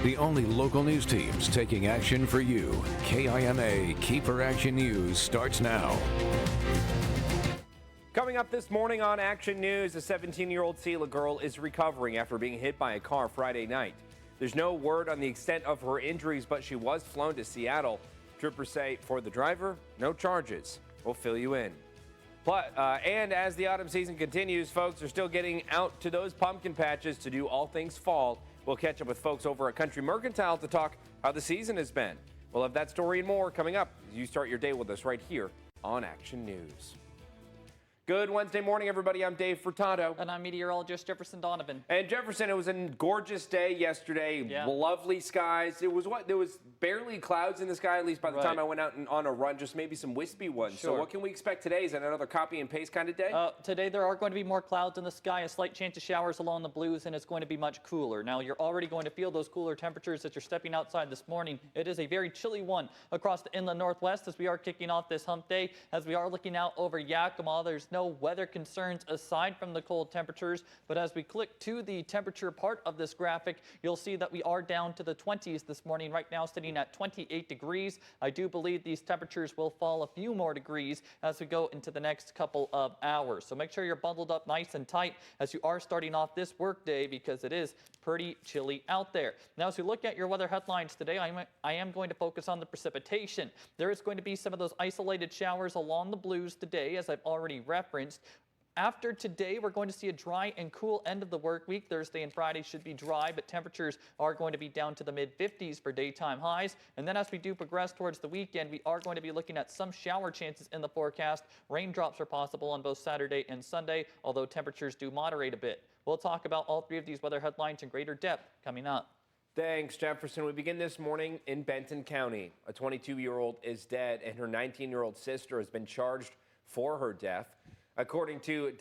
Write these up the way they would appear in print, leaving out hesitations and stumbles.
The only local news teams taking action for you. KIMA KEPR Action News starts now. Coming up this morning on Action News, a 17-year-old Selah girl is recovering after being hit by a car Friday night. There's no word on the extent of her injuries, but she was flown to Seattle. Troopers say for the driver, no charges. We'll fill you in. And as the autumn season continues, folks are still getting out to those pumpkin patches to do all things fall. We'll catch up with folks over at Country Mercantile to talk how the season has been. We'll have that story and more coming up as you start your day with us right here on Action News. Good Wednesday morning, everybody. I'm Dave Furtado. And I'm meteorologist Jefferson Donovan. And Jefferson, it was a gorgeous day yesterday. Yeah. Lovely skies. There was barely clouds in the sky, at least by the time I went out on a run, just maybe some wispy ones. Sure. So what can we expect today? Is that another copy and paste kind of day? Today there are going to be more clouds in the sky, a slight chance of showers along the blues, and it's going to be much cooler. Now, you're already going to feel those cooler temperatures as you're stepping outside this morning. It is a very chilly one across the inland northwest as we are kicking off this hump day. As we are looking out over Yakima, there's no weather concerns aside from the cold temperatures, but as we click to the temperature part of this graphic, you'll see that we are down to the 20s this morning, right now sitting at 28 degrees. I do believe these temperatures will fall a few more degrees as we go into the next couple of hours. So make sure you're bundled up nice and tight as you are starting off this work day because it is pretty chilly out there. Now, as we look at your weather headlines today, I am going to focus on the precipitation. There is going to be some of those isolated showers along the blues today, as I've already referenced. After today, we're going to see a dry and cool end of the work week. Thursday and Friday should be dry, but temperatures are going to be down to the mid-50s for daytime highs. And then as we do progress towards the weekend, we are going to be looking at some shower chances in the forecast. Raindrops are possible on both Saturday and Sunday, although temperatures do moderate a bit. We'll talk about all three of these weather headlines in greater depth coming up. Thanks, Jefferson. We begin this morning in Benton County. A 22-year-old is dead, and her 19-year-old sister has been charged for her death. According to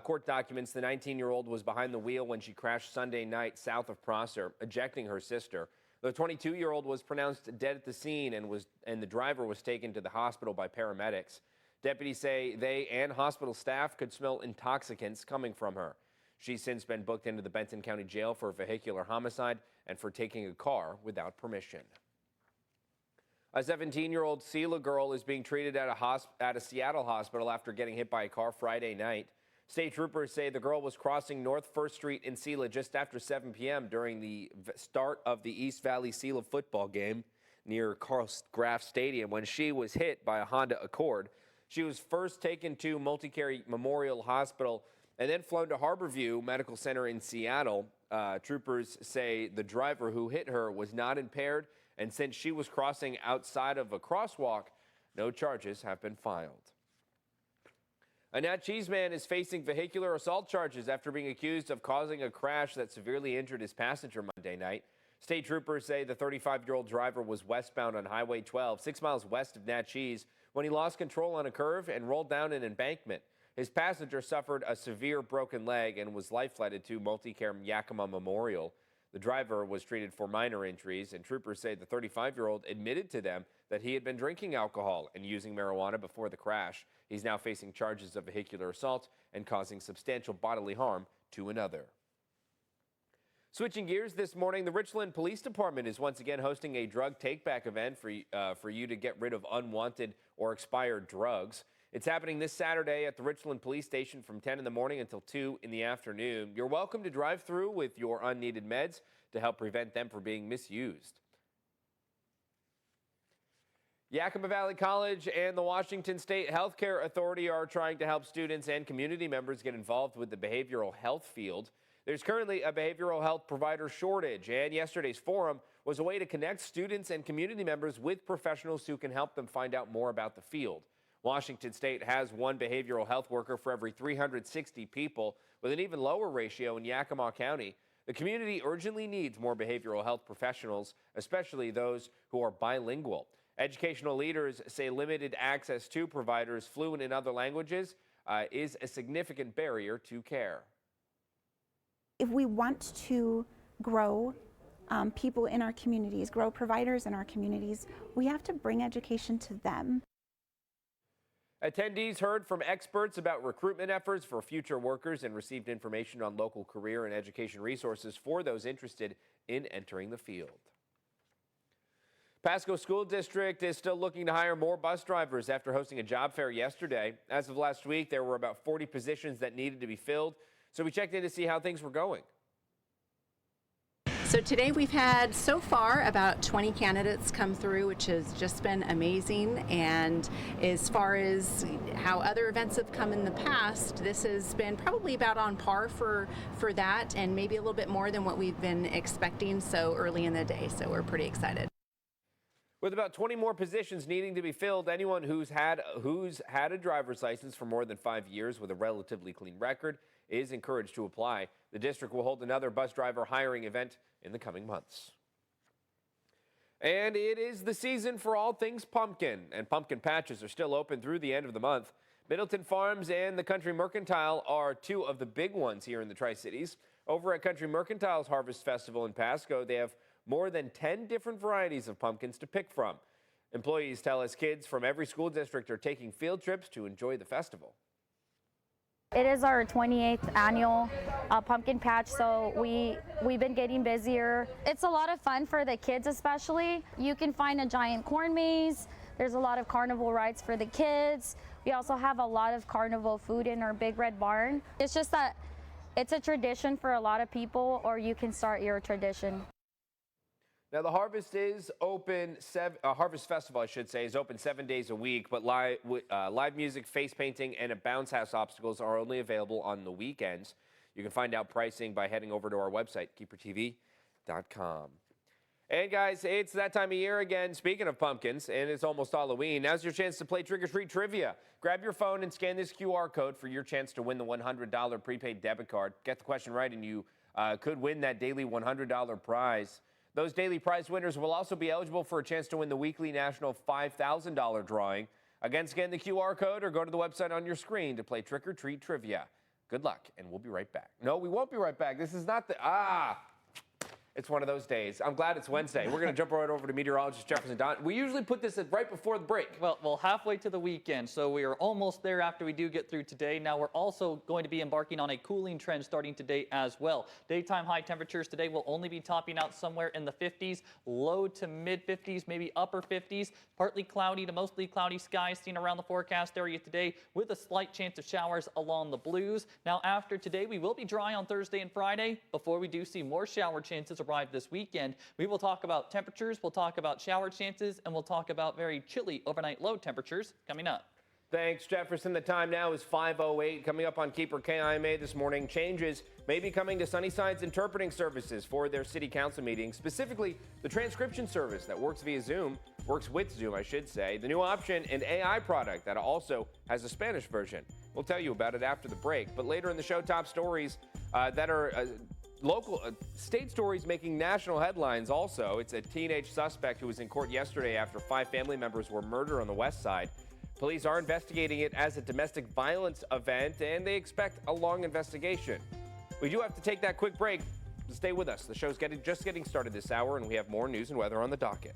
court documents, the 19-year-old was behind the wheel when she crashed Sunday night south of Prosser, ejecting her sister. The 22-year-old was pronounced dead at the scene and the driver was taken to the hospital by paramedics. Deputies say they and hospital staff could smell intoxicants coming from her. She's since been booked into the Benton County Jail for vehicular homicide and for taking a car without permission. A 17-year-old Selah girl is being treated at a Seattle hospital after getting hit by a car Friday night. State troopers say the girl was crossing North 1st Street in Selah just after 7 p.m. during the start of the East Valley Selah football game near Carl Graf Stadium when she was hit by a Honda Accord. She was first taken to Multicare Memorial Hospital and then flown to Harborview Medical Center in Seattle. Troopers say the driver who hit her was not impaired, and since she was crossing outside of a crosswalk, no charges have been filed. A Natchez man is facing vehicular assault charges after being accused of causing a crash that severely injured his passenger Monday night. State troopers say the 35-year-old driver was westbound on Highway 12, 6 miles west of Natchez, when he lost control on a curve and rolled down an embankment. His passenger suffered a severe broken leg and was life-flighted to Multicare Yakima Memorial. The driver was treated for minor injuries, and troopers say the 35-year-old admitted to them that he had been drinking alcohol and using marijuana before the crash. He's now facing charges of vehicular assault and causing substantial bodily harm to another. Switching gears this morning, the Richland Police Department is once again hosting a drug take-back event for you to get rid of unwanted or expired drugs. It's happening this Saturday at the Richland Police Station from 10 in the morning until 2 in the afternoon. You're welcome to drive through with your unneeded meds to help prevent them from being misused. Yakima Valley College and the Washington State Healthcare Authority are trying to help students and community members get involved with the behavioral health field. There's currently a behavioral health provider shortage, and yesterday's forum was a way to connect students and community members with professionals who can help them find out more about the field. Washington State has one behavioral health worker for every 360 people, with an even lower ratio in Yakima County. The community urgently needs more behavioral health professionals, especially those who are bilingual. Educational leaders say limited access to providers fluent in other languages is a significant barrier to care. If we want to grow people in our communities, grow providers in our communities, we have to bring education to them. Attendees heard from experts about recruitment efforts for future workers and received information on local career and education resources for those interested in entering the field. Pasco School District is still looking to hire more bus drivers after hosting a job fair yesterday. As of last week, there were about 40 positions that needed to be filled, so we checked in to see how things were going. So today we've had so far about 20 candidates come through, which has just been amazing. And as far as how other events have come in the past, this has been probably about on par for that, and maybe a little bit more than what we've been expecting so early in the day. So we're pretty excited. With about 20 more positions needing to be filled, anyone who's had a driver's license for more than 5 years with a relatively clean record is encouraged to apply. The district will hold another bus driver hiring event in the coming months. And it is the season for all things pumpkin, and pumpkin patches are still open through the end of the month. Middleton Farms and the Country Mercantile are two of the big ones here in the Tri-Cities. Over at Country Mercantile's Harvest Festival in Pasco, they have more than 10 different varieties of pumpkins to pick from. Employees tell us kids from every school district are taking field trips to enjoy the festival. It is our 28th annual pumpkin patch, so we've been getting busier. It's a lot of fun for the kids especially. You can find a giant corn maze. There's a lot of carnival rides for the kids. We also have a lot of carnival food in our big red barn. It's just that it's a tradition for a lot of people, or you can start your tradition. Now, the Harvest is open, Harvest Festival, I should say, is open 7 days a week, but live music, face painting, and a bounce house obstacles are only available on the weekends. You can find out pricing by heading over to our website, KEPRtv.com. And guys, it's that time of year again, speaking of pumpkins, and it's almost Halloween. Now's your chance to play Trick or Treat Trivia. Grab your phone and scan this QR code for your chance to win the $100 prepaid debit card. Get the question right and you could win that daily $100 prize. Those daily prize winners will also be eligible for a chance to win the weekly national $5,000 drawing. Again, scan the QR code or go to the website on your screen to play Trick or Treat Trivia. Good luck, and we'll be right back. No, we won't be right back. This is not the... It's one of those days. I'm glad it's Wednesday. We're going to jump right over to meteorologist Jefferson Don. We usually put this right before the break. Well, halfway to the weekend, so we are almost there after we do get through today. Now, we're also going to be embarking on a cooling trend starting today as well. Daytime high temperatures today will only be topping out somewhere in the 50s, low to mid 50s, maybe upper 50s. Partly cloudy to mostly cloudy skies seen around the forecast area today with a slight chance of showers along the blues. Now, after today, we will be dry on Thursday and Friday before we do see more shower chances arrive this weekend. We will talk about temperatures, we'll talk about shower chances, and we'll talk about very chilly overnight low temperatures coming up. Thanks, Jefferson. The time now is 5:08. Coming up on KEPR KIMA this morning, changes may be coming to Sunnyside's interpreting services for their city council meetings, specifically the transcription service that works with Zoom, I should say. The new option, an AI product that also has a Spanish version. We'll tell you about it after the break. But later in the show, top stories that are local state stories making national headlines also. It's a teenage suspect who was in court yesterday after 5 family members were murdered on the west side. Police are investigating it as a domestic violence event, and they expect a long investigation. We do have to take that quick break. Stay with us. The show's just getting started this hour, and we have more news and weather on the docket.